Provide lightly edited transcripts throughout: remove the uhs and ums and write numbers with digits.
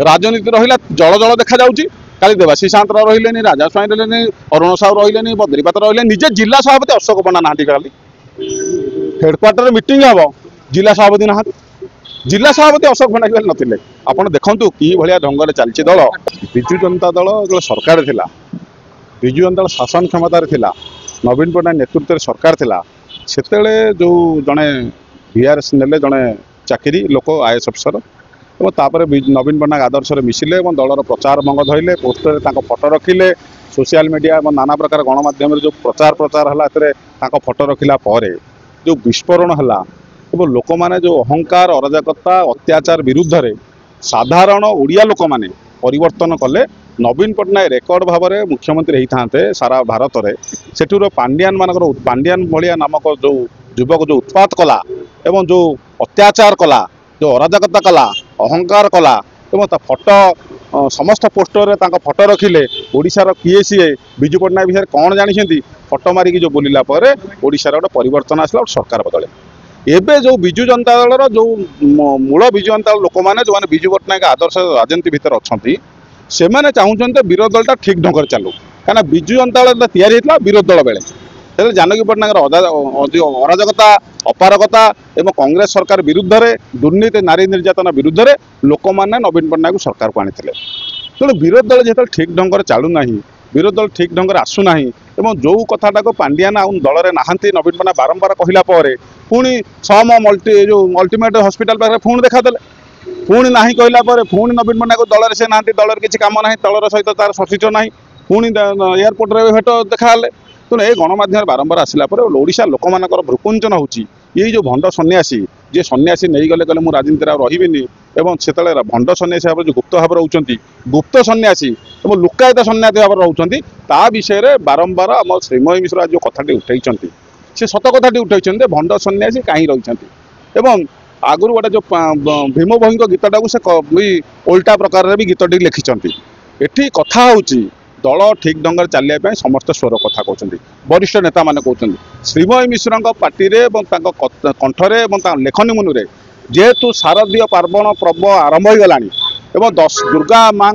राजनीति रहा जल जल देखा जाऊँगी काली देवाशी सात रही राजा स्वाई रही अरुण साहू रही बद्रीपात रही निजे जिला सभापति अशोक पंडा ना खाली हेडक्वार्टर मीटिंग हम जिला सभापति ना जिला सभापति अशोक पंडा नथिले आपण देखंतु कि भलिया ढंग से चलछि दल विजु जनता दल सरकार थिला विजु जनता दल शासन क्षमता थिला नवीन पट्टनायक नेतृत्व सरकार थिला सेतेले जो जड़े VRS नेले जड़े चाकरी लोक IAS अफिसर और तापर नवीन पट्टनायक आदर्श मिसिले दलर प्रचार भंग धरले पोस्टर फटो रखिले सोशल मीडिया और नाना प्रकार गणमाध्यम जो प्रचार है फटो रखिला जो विस्फोरण है लोक मैंने जो अहंकार अराजकता अत्याचार विरुद्ध रे साधारण ओडिया लोक मैंने परिवर्तन कले नवीन पट्टनायक रेकर्ड भाव में मुख्यमंत्री होते सारा भारत में सेठूर पांड्यान मानकर पांड्यान भाया नामक जो युवक जो उत्पात कला एवं जो अत्याचार कला जो अराजकता कला अहंकार कला एवं फटो समस्त पोस्टर रे फटो रखिले ओडिशार किए सीए विजु पट्टनायक विषय कौन जानी फटो मारिकी जो बोलिला पर ओडिशार गोटे परिवर्तन आसला सरकार बदले एबे जो विजु जनता दल जो मूल विजु जनता दल लोक मैंने जो मैंने विजु पट्टनायक आदर्श राजनीति भितर अच्छा से मैंने चाहते विरोध दलटा ठीक ढंग से चलू कहीं विजु जनता दल या विरोध दल बेले जानकी पट्टनायक अराजकता अपारगता एवं कांग्रेस सरकार विरुद्ध रे दुर्नीति नारी निर्यातना विरुद्ध रे लोक मैंने नवीन पट्टनायक सरकार को आनी तेणु विरोध दल जो ठीक ढंग से चलूना विरोध दल ठीक ढंग से आसूना एवं जो कथाटा को पांड्यान आउ दल में नहांती नवीन पट्टनायक बारंबार कहला पुणी सम जो अल्टीमेट हॉस्पिटल पाखे पुणी देखादेले पुणी ना कहला पुणी नवीन पट्टनायक दल से ना दल किसी कम ना दलर सहित तार सचिव ना पुणी एयरपोर्ट में भेट देखाले तेणु ये गणमाध्यम बारंबार आसला ओडिशा लोक मान भ्रुकुंचन होची ये जो भंड सन्यासी जी सन्यासी नहीं गले कहले मुझे राजनीति रही एवं से भंड सन्यासी भाव जो गुप्त भाव रोचे गुप्त सन्यासी और लुकायत सन्यासी भाव रोचे ता विषय बारंबार आम श्रीमयी मिश्र जो कथाटी उठाई से सत कथाटी उठाई भंड सन्यासी कहीं रही आगुरी गोटे जो भीम भोई गीतटा को से उल्टा प्रकार भी गीतटी लिखिं एटी कथा हूँ दल ठीक ढंग से चलने समस्त स्वर कथा कहते वरिष्ठ नेता मैंने कहते श्रीमयी मिश्र पार्टी कंठरे लेखनी मुनि जेहेतु शारदीय पार्वण पर्व आरंभ हो गला दुर्गा माँ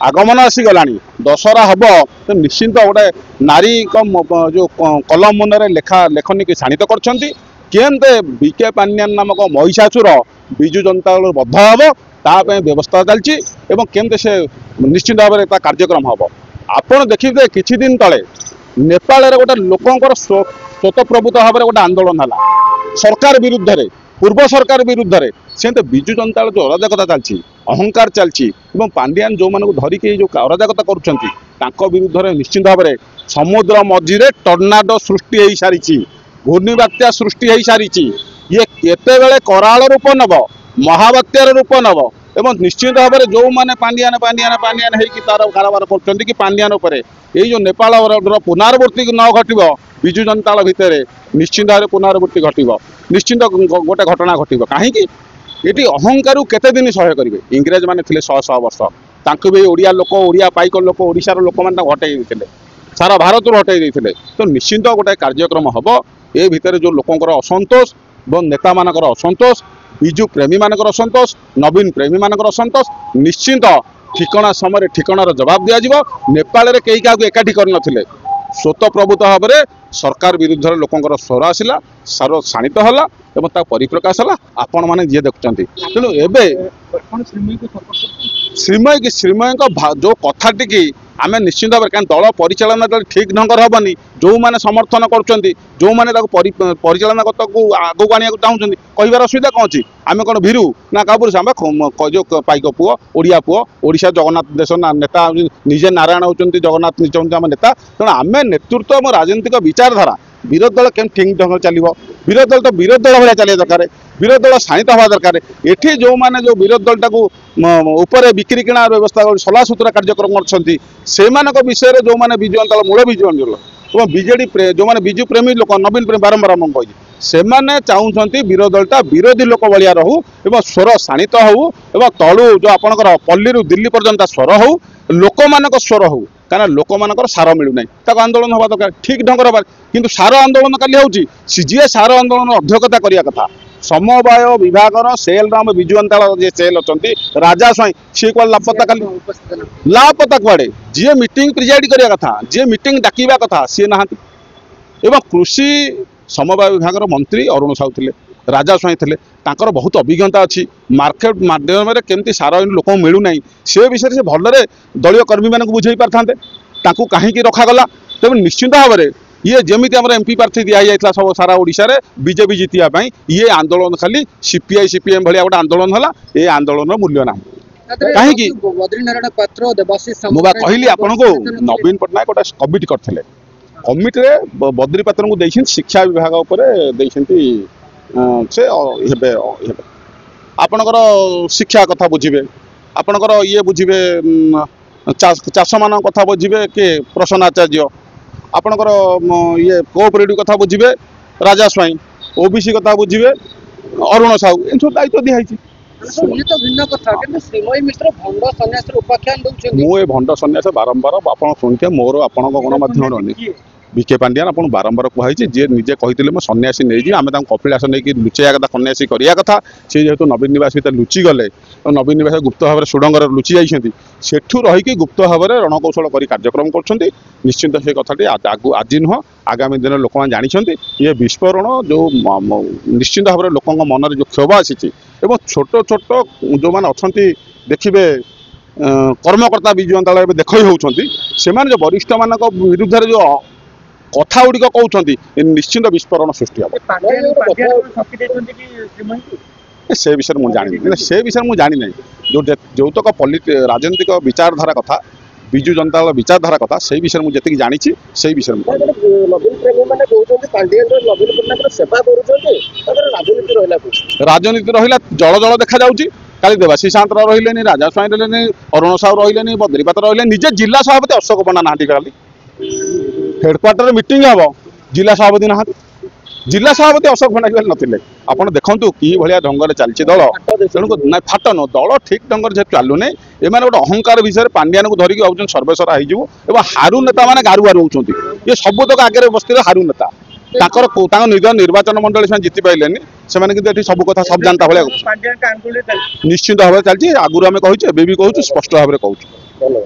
आगमन आसीगला दशहरा हम तो निश्चिंत गोटे नारी जो कलम मुନରେ लेखनी की शाणित करते बीके पांड्यान नामक महिषासुर विजु जनता दल बद्ध हम ताप व्यवस्था चलती केमते से निश्चित भाव में कार्यक्रम हम आपण देखिए किछि दिन तले नेपाल गोटे लोकंर स्वतःप्रभुत भाव में गोटे आंदोलन है सरकार विरुद्ध रे पूर्व सरकार विरुद्ध रे से विजु जनता जो अराजकता चलती अहंकार चलती पांड्यान जो मानक धरिकी जो अराजकता करुँच विरुद्ध रे निश्चित भाव में समुद्र मझीरे टर्नाडो सृष्टि हो सारी घूर्णिबात्या सृष्टि हो सारी ये केतेबेले कराल रूप नब महाबात्यार रूप नब एवं निश्चित भाव में जो मैंने पांड्यान पांड्यान पांड्यान होगी तार कारोबार कर कि पांड्यान ये जो नेपाल पुनरावृत्ति न घट विजु जनता दल भितर निश्चित भाव में पुनरावृत्ति घट निश्चित गोटे घटना घट कहीं ये अहंकार केते दिन सह्य करेंगे इंग्रेज मैंने थे 100 वर्ष तांको भी ओडिया लोक ओडिया पाइक लोक ओडिशार लोक मैंने हटई देते सारा भारत हटई देते तो निश्चित गोटे कार्यक्रम हम ये भितर जो लोकंर असंतोष और नेता मानकर असंतोष विजु प्रेमी मानकर असंतोष नवीन प्रेमी मानकर असंतोष निश्चिंत ठिकना समय ठिकनार जवाब दिज्व नेपाल कई क्या एकाठी करनथिले स्वतःप्रभुत भाव में सरकार विरुद्ध लोकंर स्वर आसला सार शाणित है परिप्रकाश है आपण मैंने जी देखुं तेणु एवं श्रीमयी जो कथाटी की आम निश्चित भाव में दल परिचालना ठीक ढंग से हेनी जो मैंने समर्थन कर जो मैंने परिचालना को आगे आने चाहूँ कहार असुविधा कौन अच्छी आम कौन भीरु ना क्या पुरुष आम जो पाइक पुओ ओडिया पुओ ओडिशा जगन्नाथ देश नेता निजे नारायण होती जगन्नाथ चाहते आम नेता तेणु आम नेतृत्व और राजनीतिक विचारधारा विरोध दल केम ठीक ढंग चलो विरोध दल तो विरोध दल भाया चलिए दरकार विरोध दल शाणित हवा दरकार ये जो मैंने जो विरोध दल टाक बिक्री किणार व्यवस्था सलासुतरा कार्यक्रम कर विषय जो मैंने विजु जनता दल मूल विजु जनता दल विजेडी जो मैंने विजु प्रेमी लोक नवीन प्रेमी बारंबार कही से चाहते विरोध दलटा विरोधी लोक भाया रहू एवं स्वर शाणित हो तलू जो आपंकर पल्ली दिल्ली पर्यंत स्वर हो लोक मान स्वर हो कहीं लोक मान सार मिलूना आंदोलन हवा दरकार ठीक ढंग कि सार आंदोलन काली हूँ जी सार आंदोलन अध्यक्षता करने कथा समवाय विभाग सेल राम विजु अंताल जे सेल अच्छा राजा स्वाई सी क्या लापता खाली लापता कुआड़े जी मीटिंग प्रिजाइड करिया कथा जी मीटिंग डाकिबा कथा सी ना एवं कृषि समवाय विभाग मंत्री अरुण साहू थे राजा स्वाई थे तांकर बहुत अभिज्ञता अच्छी मार्केट माध्यम केमती सार लोक मिलूना से विषय से भलरे दलीय कर्मी मानक बुझे पारते कहीं रखागला तेज निश्चिंत भाव में ये जमी आम एमपी प्रार्थी दिया जाता सब सारा ओडिशा रे बीजेपी जीतियापाई ये आंदोलन खाली सीपीआई सीपीएम भाया गोटे आंदोलन है ये आंदोलन मूल्य ना कहीं मुझे कहली आपन को नवीन पट्टनायक गोटे कमिटी करते कमिटी बद्री पात्र को देखते शिक्षा विभाग से आपणकर शिक्षा कथा बुझे आपणकर ये बुझे चाष मान कथा बुझे किए प्रसन्न आचार्य आपणकर ये कोऑपरेटिव कथा बुझे राजा स्वाई ओबीसी कथा बुझे अरुण साहू इन सब दायित्व दिखाई मुझे भंड सन्यास बारंबार आप शुणिथे मोर आपण गणमाध्यम विके पांड्यान आप बारंबार कहुई जी निजे कही सन्यासी नहीं आम कपिलास नहीं लुचेया कथा सन्यासी करिया कथा सी जेहेतु नवीन निवास भीतर लुचि गले नवीन निवास गुप्त भाव में सुडंगर लुचि जाइछन्ति सेठू रहीकि गुप्त भाव में रणकौशल कर कार्यक्रम कर निश्चिंत से कथाटी आज नुह आगामी दिन लोक जानी ये विस्फोरण जो निश्चिंत भाव में लोक मन में जो क्षोभ आसी छोट छोट जो मैंने अच्छा देखिए कर्मकर्ता विजु अंताल देखई होती से जो वरिष्ठ मान विरुद्ध जो कथा गुड़िक कहते निश्चिंत विस्फोरण सृष्टि हम से विषय मुझे जानी से विषय मुझे जानी ना जो जौतक राजनीतिक विचारधारा कथा विजु जनता विचारधारा कथा से विषय मुझे जी जानी से विषय राजनीति रहा जल जल देखा जाऊँगी काली देवाशी सात रही राजा स्वाई रही अरुण साहू रही बद्री पात्र रही निजे जिला सभापति अशोक पण्डा ना काली हेडक्वार्टर मीटिंग हम जिला सभापति ना जिला सभापति अशोक पण्डा नथिले आपण देखंतु कि भलिया ढंग से चलछि दल तेणु ना फाट न दल ठीक ढंग से चलुने एम गोटे अहंकार विषय पांड्यान को धरिकी आउछन सर्वेसरा हो हारू नेता मैंने गारू गारू होउछन्ति ये सब तक आगे बस्ती हारू नेता निर्वाचन मंडल से जीति पाइले सब कथा सब जानता भाया निश्चिंत भाव चलती आगुरी आम कहूँ एवं भी कहूँ स्पष्ट भाव में कहूँ।